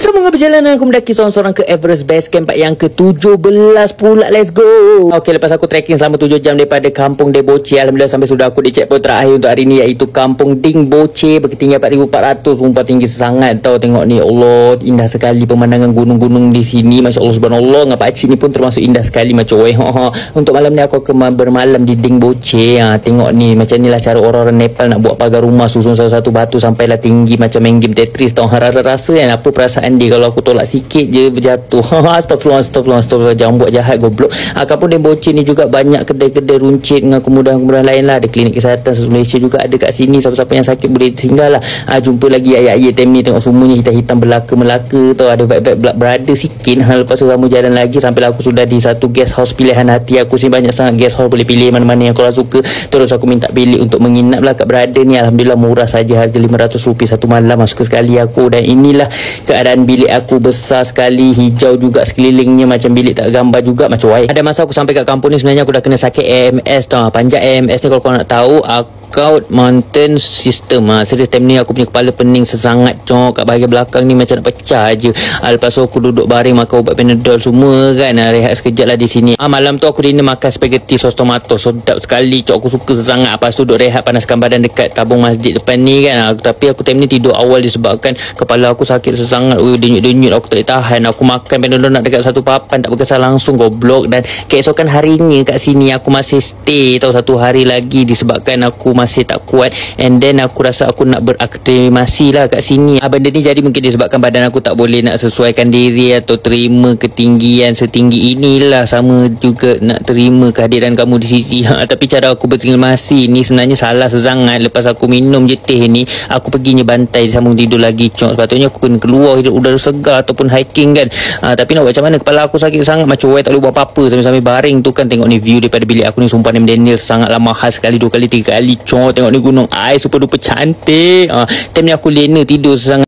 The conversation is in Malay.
Sambung perjalanan aku mendaki seorang-seorang ke Everest Base Camp yang ke-17 pula. Let's go. Okey, lepas aku trekking selama 7 jam daripada Kampung Deboche, alhamdulillah sampai sudah aku di checkpoint terakhir untuk hari ni, iaitu Kampung Ding Boche berketinggian 4,400. Sumpah tinggi sangat tau. Tengok ni, Allah, indah sekali pemandangan gunung-gunung di sini. Masya Allah, subhanallah. Ngapa pakcik ni pun termasuk indah sekali macam weh. Untuk malam ni aku akan bermalam di Ding Boche. Tengok ni, macam inilah cara orang-orang Nepal nak buat pagar rumah, susun satu-satu batu sampailah tinggi macam main game Tetris tau. Rasa-rasa kan apa perasaan dia kalau aku tolak sikit je berjatuh. Astagfirullah, jangan buat jahat goblok. Kampung Ding Boche ni juga banyak kedai-kedai runcit dengan kemudahan-kemudahan lain lah. Ada klinik kesihatan seluruh Malaysia juga ada kat sini. Siapa-siapa yang sakit boleh tinggal lah. Jumpa lagi ayat-ayat tem ni, tengok semuanya hitam-hitam Melaka tau. Ada vibe-vibe Black Brother sikit. Lepas tu kamu jalan lagi sampailah aku sudah di satu guest house pilihan hati aku sini. Banyak sangat guest house, boleh pilih mana-mana yang korang suka. Terus aku minta bilik untuk menginap lah kat Brother ni. Alhamdulillah murah saja, harga RM500 satu malam. Suka sekali aku. Dan inilah keadaan bilik aku, besar sekali, hijau juga sekelilingnya, macam bilik tak gambar juga macam waik. Ada masa aku sampai kat kampung ni sebenarnya aku dah kena sakit AMS tau. Panjat AMS ni kalau korang nak tahu, Out Mountain System. Serius time ni aku punya kepala pening sesangat cok. Kat bahagian belakang ni macam nak pecah je. Lepas tu aku duduk baring makan ubat Panadol semua kan. Rehat sekejap lah di sini. Malam tu aku dinner makan spaghetti sos tomato. Sedap sekali cok, aku suka sesangat. Lepas tu duduk rehat panaskan badan dekat tabung masjid depan ni kan. Tapi aku time ni tidur awal disebabkan kepala aku sakit sesangat. Denyut-denyut, aku tak boleh tahan. Aku makan Panadol nak dekat satu papan, tak berkesan langsung goblok. Dan keesokan harinya kat sini aku masih stay tau satu hari lagi disebabkan aku masih tak kuat. And then aku rasa aku nak beraklimasi lah kat sini. Benda ni jadi mungkin disebabkan badan aku tak boleh nak sesuaikan diri atau terima ketinggian setinggi inilah. Sama juga nak terima kehadiran kamu di sini. Tapi cara aku berklimasi ni sebenarnya salah sesangat. Lepas aku minum je teh ni, aku perginya bantai sambung tidur lagi cok. Sepatutnya aku kena keluar hidup udara segar ataupun hiking kan. Tapi nak buat macam mana, kepala aku sakit sangat macam tak boleh buat apa-apa. Sambil-sambil baring tu kan, tengok ni view daripada bilik aku ni, sumpah ni Daniel sangatlah mahal sekali. 2 kali 3 kali cok. Tengok ni gunung ais super duper cantik. Time ni aku lena tidur sesangat.